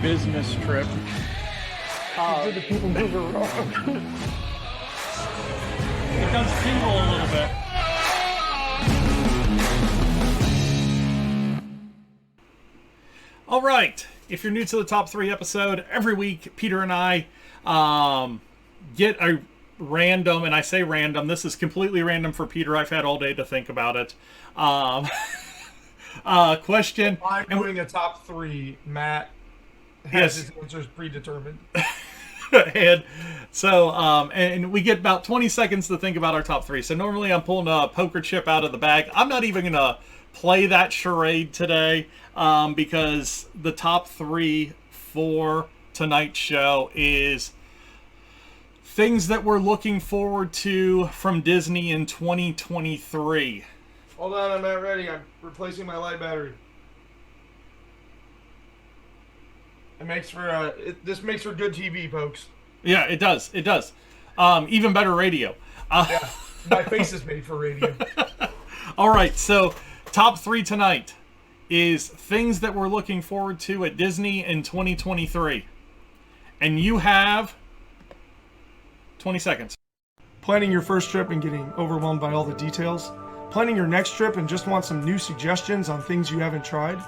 business trip. Did the people move around? It does tingle a little bit. All right. If you're new to the top 3 episode, every week Peter and I get a random, and I say random, this is completely random for Peter. I've had all day to think about it. Question. I'm doing a top 3. Matt has his answers predetermined. And so, and we get about 20 seconds to think about our top 3. So normally I'm pulling a poker chip out of the bag. I'm not even going to play that charade today because the top 3 for tonight's show is things that we're looking forward to from Disney in 2023. Hold on, I'm not ready. I'm replacing my light battery. It makes for this makes for good TV, folks. Yeah, it does. It does. Even better radio. Yeah, my face is made for radio. All right, so top 3 tonight is things that we're looking forward to at Disney in 2023. And you have 20 seconds. Planning your first trip and getting overwhelmed by all the details. Planning your next trip and just want some new suggestions on things you haven't tried.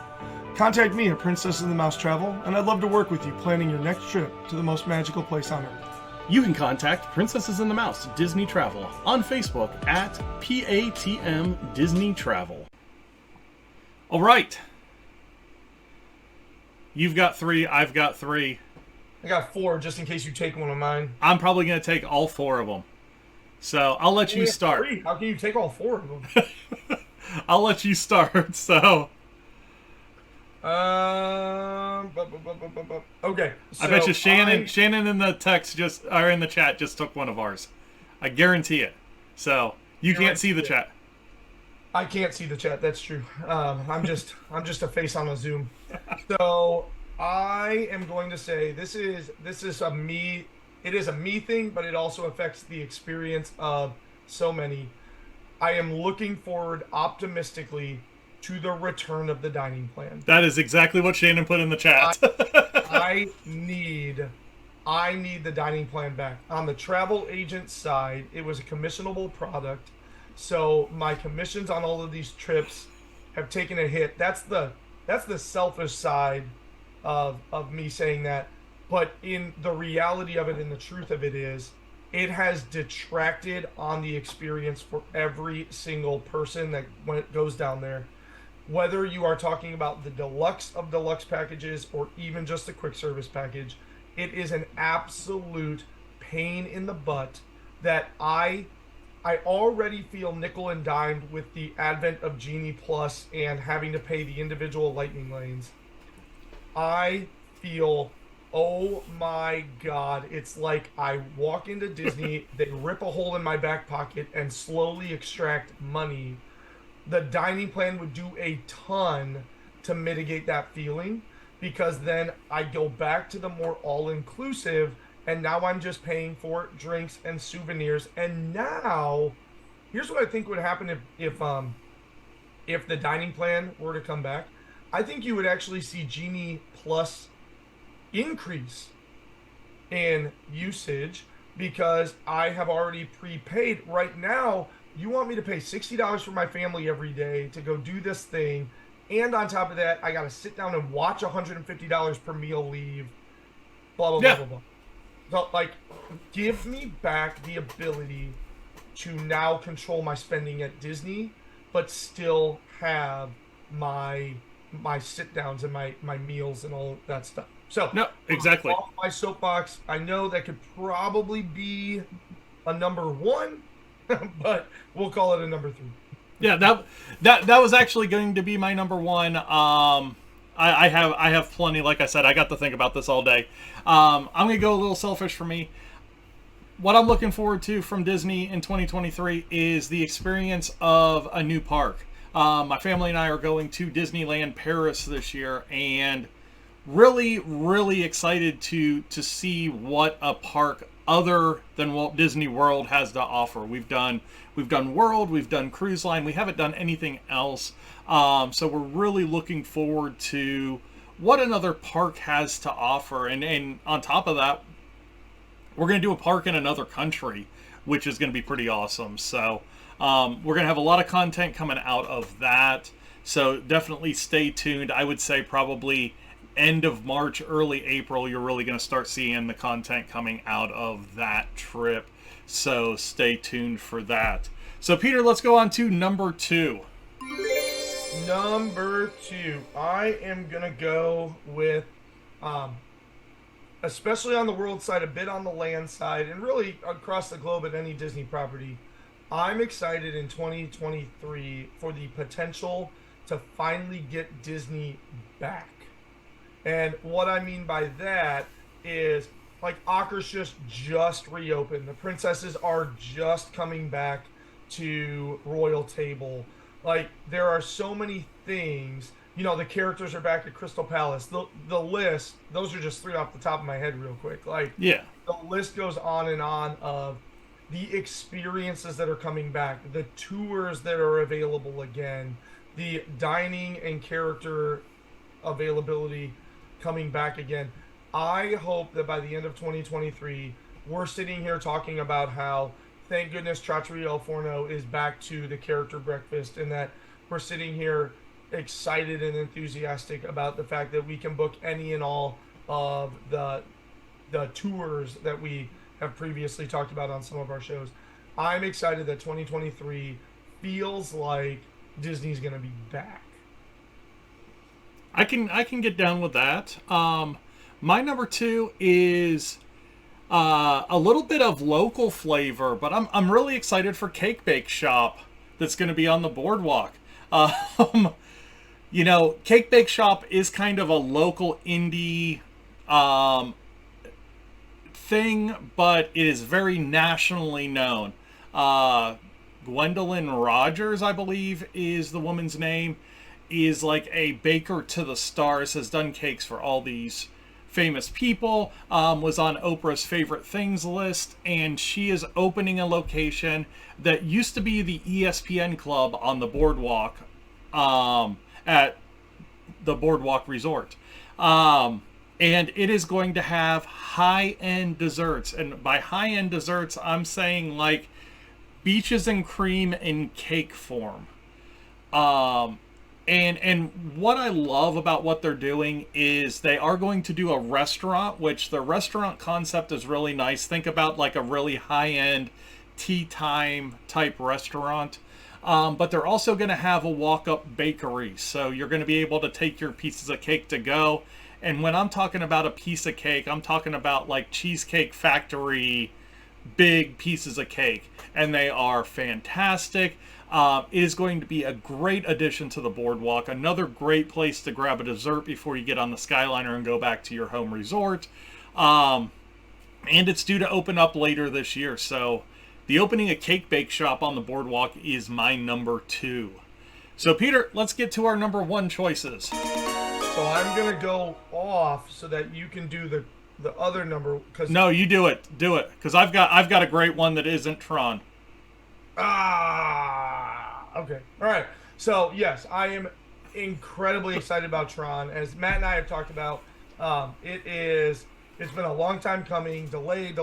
Contact me at Princess and the Mouse Travel, and I'd love to work with you planning your next trip to the most magical place on earth. You can contact Princesses and the Mouse Disney Travel on Facebook at PATM Disney Travel. All right. You've got 3, I've got 3. I got 4 just in case you take one of mine. I'm probably going to take all 4 of them. So I'll let you start. 3. How can you take all 4 of them? I'll let you start, so... Okay. So I bet you Shannon in the text or in the chat just took one of ours. I guarantee it. So you can't see the chat. I can't see the chat. That's true. I'm just a face on a Zoom. So I am going to say this is a me. It is a me thing, but it also affects the experience of so many. I am looking forward optimistically to the return of the dining plan. That is exactly what Shannon put in the chat. I need the dining plan back. On the travel agent side, it was a commissionable product. So my commissions on all of these trips have taken a hit. That's the selfish side of me saying that. But in the reality of it and the truth of it is, it has detracted on the experience for every single person that when it goes down there. Whether you are talking about the deluxe of deluxe packages or even just the quick service package, it is an absolute pain in the butt that I already feel nickel and dimed with the advent of Genie Plus and having to pay the individual lightning lanes. I feel, oh my God, it's like I walk into Disney, they rip a hole in my back pocket and slowly extract money. The dining plan would do a ton to mitigate that feeling because then I go back to the more all-inclusive and now I'm just paying for drinks and souvenirs. And now, here's what I think would happen if the dining plan were to come back. I think you would actually see Genie Plus increase in usage because I have already prepaid. Right now, you want me to pay $60 for my family every day to go do this thing, and on top of that, I got to sit down and watch $150 per meal leave, blah, blah, blah, blah, blah. So, like, give me back the ability to now control my spending at Disney, but still have my sit-downs and my meals and all that stuff. So, no, exactly. Off my soapbox, I know that could probably be a number 1, but we'll call it a number 3. Yeah, that was actually going to be my number 1. I have plenty. Like I said, I got to think about this all day. I'm gonna go a little selfish for me. What I'm looking forward to from Disney in 2023 is the experience of a new park. My family and I are going to Disneyland Paris this year, and really, really excited to see what a park other than Walt Disney World has to offer. We've done World, we've done Cruise Line, we haven't done anything else. So we're really looking forward to what another park has to offer. And on top of that, we're going to do a park in another country, which is going to be pretty awesome. So we're going to have a lot of content coming out of that. So definitely stay tuned. I would say probably end of March, early April, you're really going to start seeing the content coming out of that trip. So stay tuned for that. So Peter, let's go on to number 2. Number 2, I am gonna go with, especially on the world side, a bit on the land side, and really across the globe at any Disney property. I'm excited in 2023 for the potential to finally get Disney back. And what I mean by that is, like, Akershus just reopened. The princesses are just coming back to Royal Table. Like, there are so many things. You know, the characters are back at Crystal Palace. The list, those are just 3 off the top of my head real quick. Like, Yeah. the list goes on and on of the experiences that are coming back, the tours that are available again, the dining and character availability coming back again. I hope that by the end of 2023, we're sitting here talking about how, thank goodness, Trattoria El Forno is back to the character breakfast, and that we're sitting here excited and enthusiastic about the fact that we can book any and all of the tours that we have previously talked about on some of our shows. I'm excited that 2023 feels like Disney's going to be back. I can get down with that. My number 2 is a little bit of local flavor, but I'm really excited for Cake Bake Shop that's going to be on the boardwalk. You know, Cake Bake Shop is kind of a local indie thing, but it is very nationally known. Gwendolyn Rogers, I believe, is the woman's name, is like a baker to the stars, has done cakes for all these famous people, was on Oprah's favorite things list, and she is opening a location that used to be the ESPN club on the boardwalk, at the Boardwalk Resort. And it is going to have high-end desserts. And by high-end desserts, I'm saying like beaches and cream in cake form. And what I love about what they're doing is they are going to do a restaurant, which the restaurant concept is really nice. Think about like a really high-end tea time type restaurant. But they're also going to have a walk-up bakery. So you're going to be able to take your pieces of cake to go. And when I'm talking about a piece of cake, I'm talking about like Cheesecake Factory big pieces of cake. And they are fantastic. It is going to be a great addition to the boardwalk. Another great place to grab a dessert before you get on the Skyliner and go back to your home resort. And it's due to open up later this year. So the opening of Cake Bake Shop on the boardwalk is my number 2. So Peter, let's get to our number 1 choices. So I'm going to go off so that you can do the other number. Cause No, you do it. Do it. Because I've got a great one that isn't Tron. Okay. All right. So, yes, I am incredibly excited about Tron. As Matt and I have talked about, it's been a long time coming. Delay.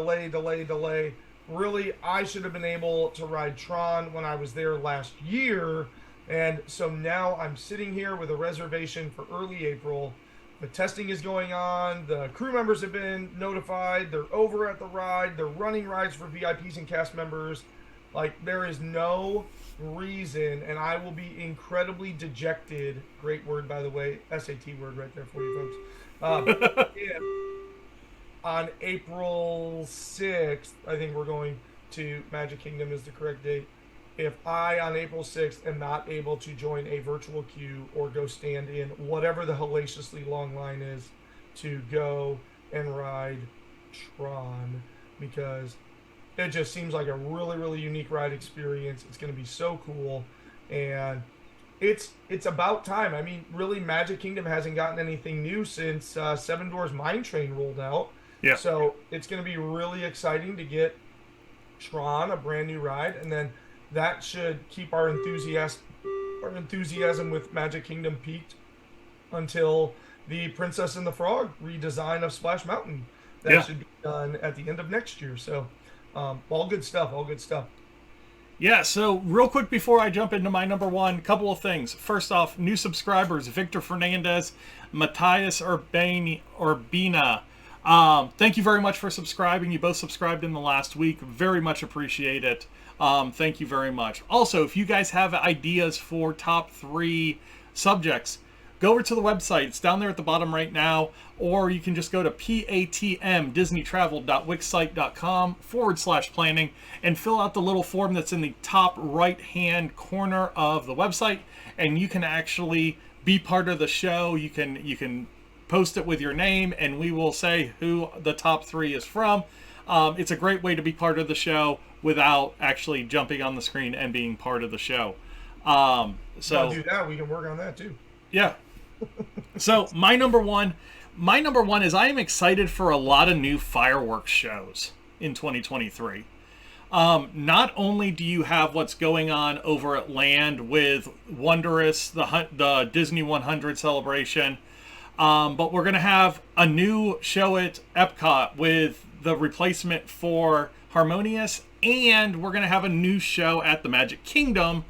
Really, I should have been able to ride Tron when I was there last year. And so now I'm sitting here with a reservation for early April. The testing is going on. The crew members have been notified. They're over at the ride. They're running rides for VIPs and cast members. Like, there is no reason, and I will be incredibly dejected. Great word, by the way. SAT word right there for you folks. If on April 6th, I think we're going to Magic Kingdom is the correct date. If I, on April 6th, am not able to join a virtual queue or go stand in whatever the hellaciously long line is to go and ride Tron, because it just seems like a really, really unique ride experience. It's going to be so cool, and it's about time. I mean, really, Magic Kingdom hasn't gotten anything new since Seven Dwarfs Mine Train rolled out. Yeah. So it's going to be really exciting to get Tron, a brand new ride, and then that should keep our enthusiasm with Magic Kingdom peaked until the Princess and the Frog redesign of Splash Mountain that Yeah. should be done at the end of next year. So, all good stuff. All good stuff. Yeah, so real quick before I jump into my number one, couple of things. First off, new subscribers, Victor Fernandez, Matthias Urbina. Thank you very much for subscribing. You both subscribed in the last week. Very much appreciate it. Thank you very much. Also, if you guys have ideas for top 3 subjects, go over to the website. It's down there at the bottom right now. Or you can just go to patmdisneytravel.wixsite.com/planning and fill out the little form that's in the top right-hand corner of the website. And you can actually be part of the show. You can post it with your name, and we will say who the top 3 is from. It's a great way to be part of the show without actually jumping on the screen and being part of the show. I'll do that. We can work on that too. Yeah. So my number one is I am excited for a lot of new fireworks shows in 2023. Not only do you have what's going on over at Land with Wondrous, the Disney 100 celebration, but we're going to have a new show at Epcot with the replacement for Harmonious, and we're going to have a new show at the Magic Kingdom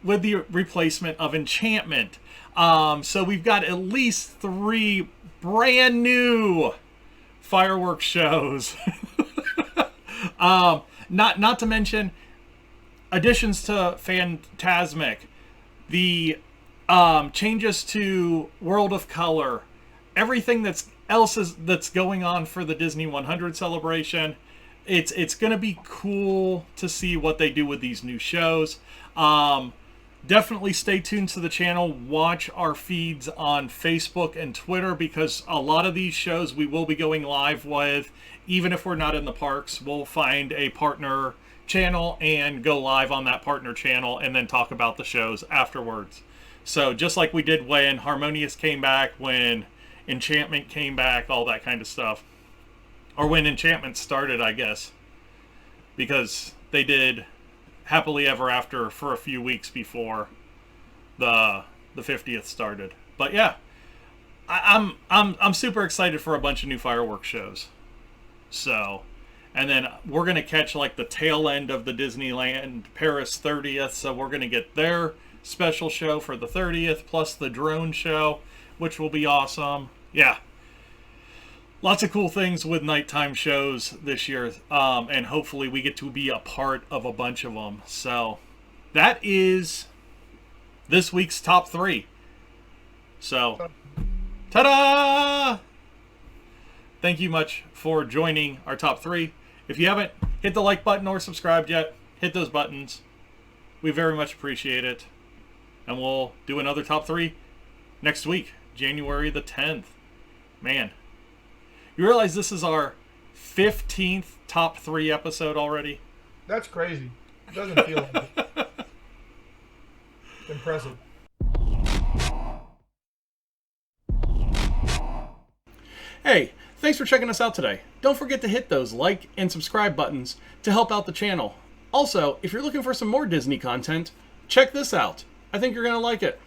with the replacement of Enchantment. So we've got at least 3 brand new fireworks shows. Not to mention additions to Fantasmic, the changes to World of Color, everything that's going on for the Disney 100 celebration. It's going to be cool to see what they do with these new shows. Definitely stay tuned to the channel. Watch our feeds on Facebook and Twitter, because a lot of these shows we will be going live with. Even if we're not in the parks, we'll find a partner channel and go live on that partner channel and then talk about the shows afterwards. So just like we did when Harmonious came back, when Enchantment came back, all that kind of stuff. Or when Enchantment started, I guess. Because they did Happily Ever After for a few weeks before the 50th started. But yeah, I'm super excited for a bunch of new fireworks shows. So, and then we're gonna catch like the tail end of the Disneyland Paris 30th. So we're gonna get their special show for the 30th plus the drone show, which will be awesome. Yeah. Lots of cool things with nighttime shows this year, and hopefully we get to be a part of a bunch of them. So that is this week's top 3. So, ta-da! Thank you much for joining our top 3. If you haven't hit the like button or subscribed yet, hit those buttons. We very much appreciate it. And we'll do another top 3 next week, January the 10th. Man. You realize this is our 15th top 3 episode already? That's crazy. It doesn't feel like it. Impressive. Hey, thanks for checking us out today. Don't forget to hit those like and subscribe buttons to help out the channel. Also, if you're looking for some more Disney content, check this out. I think you're going to like it.